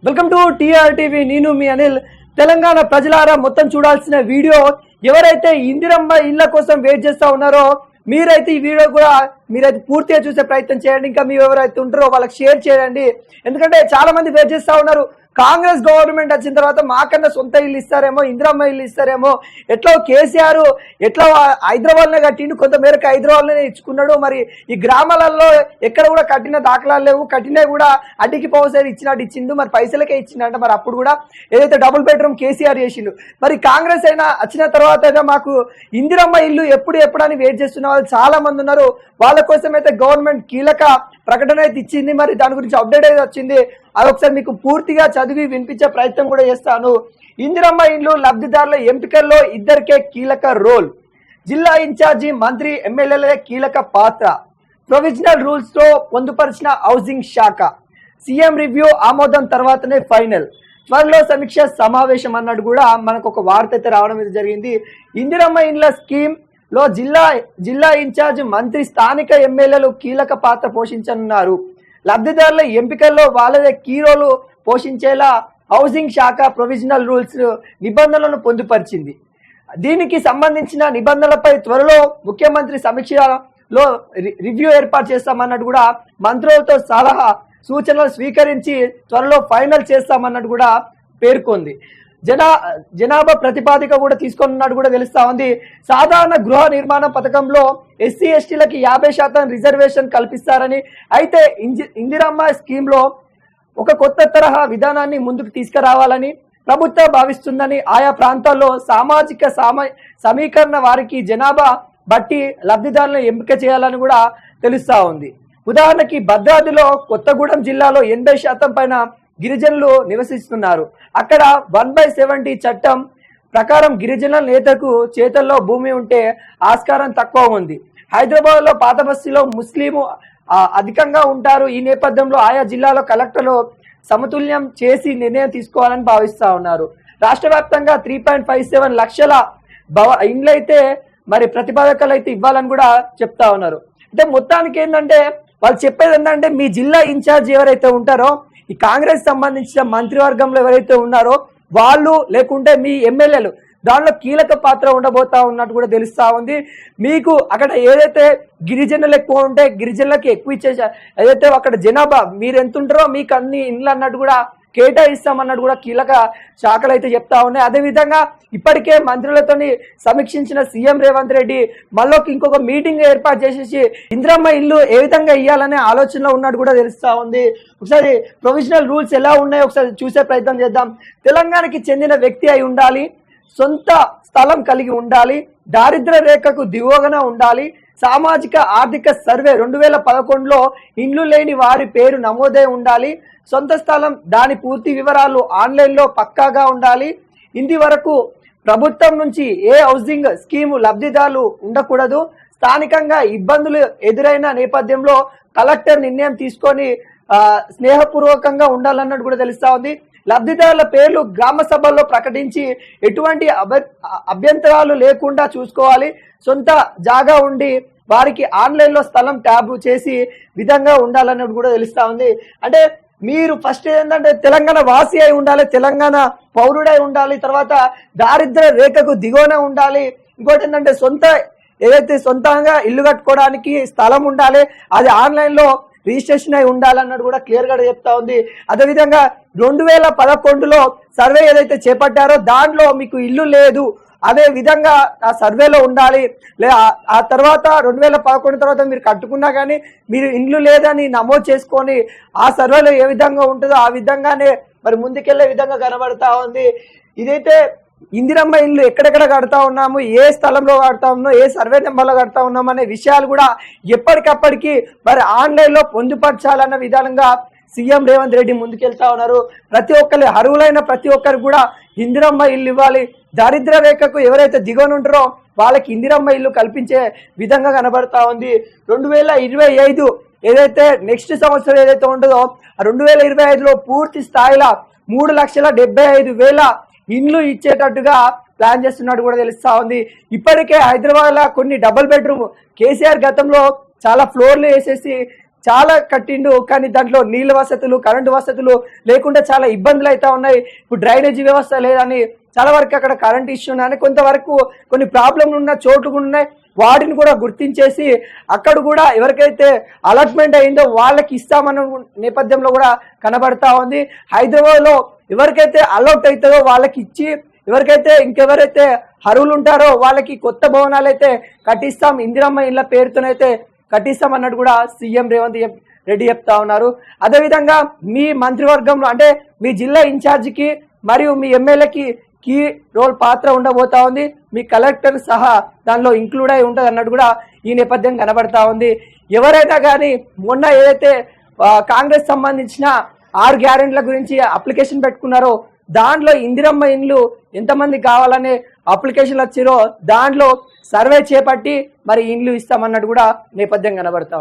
Welcome to TRTV. నేను మీ అనిల్. తెలంగాణ ప్రజలారా మొత్తం చూడాల్సిన వీడియో. ఎవరైతే ఇందిరమ్మ ఇళ్ల కోసం వెయిట్ చేస్తా ఉన్నారో మీరైతే ఈ వీడియో కూడా మీరైతే పూర్తిగా చూసే ప్రయత్నం చేయండి. ఇంకా మీరు ఎవరైతే ఉంటారో వాళ్ళకి షేర్ చేయండి. ఎందుకంటే చాలా మంది వెయిట్ చేస్తా ఉన్నారు. కాంగ్రెస్ గవర్నమెంట్ వచ్చిన తర్వాత మాకన్నా సొంత ఇల్లు ఇస్తారేమో, ఇందిరమ్మ ఇల్లు ఇస్తారేమో. ఎట్లా కేసీఆర్ ఎట్లా హైదరాబాద్లో కట్టిండు, కొంతమేరకు హైదరాబాద్లోనే ఇచ్చుకున్నాడు. మరి ఈ గ్రామాలలో ఎక్కడ కూడా కట్టిన దాఖలాలు లేవు. కట్టినవి కూడా అడ్డికి పౌసరి ఇచ్చినట్టు ఇచ్చిండు. మరి పైసలకే ఇచ్చిండంట. మరి అప్పుడు కూడా ఏదైతే డబుల్ బెడ్రూమ్ కేసీఆర్ చేసిండు. మరి కాంగ్రెస్ అయినా వచ్చిన తర్వాత అయినా మాకు ఇందిరమ్మ ఇల్లు ఎప్పుడు అని వెయిట్ చేస్తున్న వాళ్ళు చాలా మంది ఉన్నారు. వాళ్ళ కోసం అయితే గవర్నమెంట్ కీలక ప్రకటన అయితే ఇచ్చింది. మరి దాని గురించి అప్డేట్ అయితే వచ్చింది. అదొకసారి మీకు పూర్తిగా చదివి వినిపించే ప్రయత్నం కూడా చేస్తాను. ఇందిరమ్మ ఇండ్లు లబ్ధిదారుల ఎంపికల్లో ఇద్దరికే కీలక రోల్. జిల్లా ఇన్ఛార్జి, మంత్రి, ఎమ్మెల్యేలే కీలక పాత్ర. ప్రొవిజనల్ రూల్స్ తో పొందుపరిచిన హౌసింగ్ శాఖ. సీఎం రివ్యూ ఆమోదం తర్వాతనే ఫైనల్. త్వరలో సమీక్ష సమావేశం అన్నట్టు కూడా మనకు ఒక వార్త అయితే రావడం ఇది జరిగింది. ఇందిరమ్మ ఇండ్ల స్కీమ్ లో జిల్లా ఇన్ఛార్జ్, మంత్రి, స్థానిక ఎమ్మెల్యేలు కీలక పాత్ర పోషించనున్నారు. లబ్ధిదారుల ఎంపికల్లో వాళ్ళదే కీ రోలు పోషించేలా హౌసింగ్ శాఖ ప్రొవిజనల్ రూల్స్ నిబంధనలను పొందుపరిచింది. దీనికి సంబంధించిన నిబంధనలపై త్వరలో ముఖ్యమంత్రి సమీక్షలో రివ్యూ ఏర్పాటు చేస్తామన్నట్టు కూడా మంత్రులతో సలహా సూచనలు స్వీకరించి త్వరలో ఫైనల్ చేస్తామన్నట్టు కూడా పేర్కొంది. జనాభా ప్రతిపాదిక కూడా తీసుకున్నట్టు కూడా తెలుస్తా ఉంది. సాధారణ గృహ నిర్మాణ పథకంలో ఎస్సీ ఎస్టీలకి 50% రిజర్వేషన్ కల్పిస్తారని, అయితే ఇందిరమ్మ స్కీమ్ లో ఒక కొత్త తరహా విధానాన్ని ముందుకు తీసుకురావాలని ప్రభుత్వం భావిస్తుందని, ఆయా ప్రాంతాల్లో సామాజిక సమీకరణ వారికి జనాభా బట్టి లబ్ధిదారులను ఎంపిక చేయాలని కూడా తెలుస్తా ఉంది. ఉదాహరణకి భద్రాద్రిలో కొత్తగూడెం జిల్లాలో 80% పైన గిరిజనులు నివసిస్తున్నారు. అక్కడ 1/70 చట్టం ప్రకారం గిరిజనుల నేతకు చేతల్లో భూమి ఉంటే ఆస్కారం తక్కువ ఉంది. హైదరాబాద్ లో పాత బస్తీలో ముస్లిం అధికంగా ఉంటారు. ఈ నేపథ్యంలో ఆయా జిల్లాలో కలెక్టర్లు సమతుల్యం చేసి నిర్ణయం తీసుకోవాలని భావిస్తా ఉన్నారు. రాష్ట్ర వ్యాప్తంగా 3.57 లక్షల ఇండ్లైతే మరి ప్రతిపాదకలు అయితే ఇవ్వాలని కూడా చెప్తా ఉన్నారు. అంటే మొత్తానికి ఏంటంటే వాళ్ళు చెప్పేది ఏంటంటే, మీ జిల్లా ఇన్ఛార్జ్ ఎవరైతే ఉంటారో, ఈ కాంగ్రెస్ సంబంధించిన మంత్రివర్గంలో ఎవరైతే ఉన్నారో వాళ్ళు, లేకుంటే మీ ఎమ్మెల్యేలు దానిలో కీలక పాత్ర ఉండబోతా ఉన్నట్టు కూడా తెలుస్తా ఉంది. మీకు అక్కడ ఏదైతే గిరిజనులు ఎక్కువ ఉంటే గిరిజనులకు ఎక్కువ ఇచ్చేసా, ఏదైతే అక్కడ జనాభా మీరు ఎంత ఉంటారో మీకు అన్ని ఇండ్లు అన్నట్టు కూడా కేటాయిస్తామన్నట్టు కూడా కీలక శాఖలు అయితే చెప్తా ఉన్నాయి. అదేవిధంగా ఇప్పటికే మంత్రులతోని సమీక్షించిన సీఎం రేవంత్ రెడ్డి మళ్ళీ ఇంకొక మీటింగ్ ఏర్పాటు చేసేసి ఇందిరమ్మ ఇల్లు ఏ విధంగా ఇవ్వాలనే ఆలోచనలో ఉన్నట్టు కూడా తెలుస్తా ఉంది. ఒకసారి ప్రొవిజనల్ రూల్స్ ఎలా ఉన్నాయో ఒకసారి చూసే ప్రయత్నం చేద్దాం. తెలంగాణకి చెందిన వ్యక్తి అయి ఉండాలి, సొంత స్థలం కలిగి ఉండాలి, దారిద్ర్య రేఖకు దిగువన ఉండాలి, సామాజిక ఆర్థిక సర్వే 2011లో ఇండ్లు లేని వారి పేరు నమోదై ఉండాలి, సొంత స్థలం దాని పూర్తి వివరాలు ఆన్లైన్లో పక్కాగా ఉండాలి, ఇంది వరకు ప్రభుత్వం నుంచి ఏ హౌసింగ్ స్కీము లబ్ధిదారులు ఉండకూడదు, స్థానికంగా ఇబ్బందులు ఎదురైన నేపథ్యంలో కలెక్టర్ నిర్ణయం తీసుకొని స్నేహపూర్వకంగా ఉండాలన్నట్టు కూడా తెలుస్తా ఉంది. లబ్ధిదారుల పేర్లు గ్రామ సభల్లో ప్రకటించి ఎటువంటి అభ్యంతరాలు లేకుండా చూసుకోవాలి. సొంత జాగా ఉండి వారికి ఆన్లైన్లో స్థలం ట్యాబ్ చేసి విధంగా ఉండాలన్నట్టు కూడా తెలుస్తా ఉంది. అంటే మీరు ఫస్ట్ ఏంటంటే తెలంగాణ వాసి అయి ఉండాలి, తెలంగాణ పౌరుడై ఉండాలి, తర్వాత దారిద్ర్య రేఖకు దిగువన ఉండాలి, ఇంకోటి ఏంటంటే ఏదైతే సొంతంగా ఇల్లు కట్టుకోవడానికి స్థలం ఉండాలి, అది ఆన్లైన్లో రిజిస్ట్రేషన్ అయి ఉండాలన్నట్టు కూడా క్లియర్ గా చెప్తా ఉంది. అదేవిధంగా 2011లో సర్వే ఏదైతే చేపట్టారో దాంట్లో మీకు ఇల్లు లేదు, అదే విధంగా ఆ సర్వేలో ఉండాలి. ఆ తర్వాత 2011 తర్వాత మీరు కట్టుకున్నా కానీ మీరు ఇల్లు లేదని నమోదు చేసుకొని ఆ సర్వేలో ఏ విధంగా ఉంటుందో ఆ విధంగానే మరి ముందుకెళ్లే విధంగా కనబడతా ఉంది. ఇదైతే ఇందిరమ్మ ఇల్లు ఎక్కడెక్కడ కడతా ఉన్నాము, ఏ స్థలంలో కడతా ఉన్నాం, ఏ సర్వే నెంబర్లో కడతా ఉన్నాం అనే విషయాలు కూడా ఎప్పటికప్పటికి మరి ఆన్లైన్లో పొందుపరచాలన్న విధానంగా సీఎం రేవంత్ రెడ్డి ముందుకెళ్తా ఉన్నారు. ప్రతి ఒక్కరి అర్హులైన ప్రతి ఒక్కరు కూడా ఇందిరమ్మ ఇల్లు ఇవ్వాలి. దారిద్ర్య రేఖకు ఎవరైతే దిగువన ఉంటారో వాళ్ళకి ఇందిరమ్మ ఇల్లు కల్పించే విధంగా కనబడతా ఉంది. 2025 ఏదైతే నెక్స్ట్ సంవత్సరం ఏదైతే ఉంటుందో 2025లో పూర్తి స్థాయిలో 3,75,000 ఇండ్లు ఇచ్చేటట్టుగా ప్లాన్ చేస్తున్నట్టు కూడా తెలుస్తా ఉంది. ఇప్పటికే హైదరాబాద్ లో కొన్ని డబుల్ బెడ్రూమ్ కేసీఆర్ గతంలో చాలా ఫ్లోర్లు వేసేసి చాలా కట్టిండు, కానీ దాంట్లో నీళ్ళ వసతులు, కరెంటు వసతులు లేకుండా చాలా ఇబ్బందులు అయితే ఉన్నాయి. ఇప్పుడు డ్రైనేజీ వ్యవస్థ లేదని చాలా వరకు అక్కడ కరెంట్ ఇష్యూ ఉన్నాయని కొంతవరకు కొన్ని ప్రాబ్లంలు ఉన్న చోట్లు కూడా ఉన్నాయి. వాటిని కూడా గుర్తించేసి అక్కడ కూడా ఎవరికైతే అలాట్మెంట్ అయిందో వాళ్ళకి ఇస్తామన్న నేపథ్యంలో కూడా కనబడతా ఉంది. హైదరాబాద్లో ఎవరికైతే అలౌట్ అవుతుందో వాళ్ళకి ఇచ్చి, ఎవరికైతే ఇంకెవరైతే అర్హులు ఉంటారో వాళ్ళకి కొత్త భవనాలు అయితే కట్టిస్తాం, ఇందిరమ్మ ఇళ్ళ పేరుతోనైతే కట్టిస్తాం అన్నట్టు కూడా సీఎం రేవంత్ రెడ్డి చెప్తా ఉన్నారు. అదేవిధంగా మీ మంత్రివర్గంలో అంటే మీ జిల్లా ఇన్ఛార్జికి మరియు మీ ఎమ్మెల్యేకి కీ రోల్ పాత్ర ఉండబోతా ఉంది. మీ కలెక్టర్ సహా దానిలో ఇంక్లూడ్ అయి ఉంటుంది అన్నట్టు కూడా ఈ నేపథ్యం కనబడతా ఉంది. ఎవరైనా కానీ మొన్న ఏదైతే కాంగ్రెస్ సంబంధించిన 6 గ్యారెంటీల గురించి అప్లికేషన్ పెట్టుకున్నారో దాంట్లో ఇందిరమ్మ ఇండ్లు ఎంతమంది కావాలనే అప్లికేషన్లు వచ్చిరో దాంట్లో సర్వే చేపట్టి మరి ఇండ్లు ఇస్తామన్నట్టు కూడా నేపథ్యం కనబడతా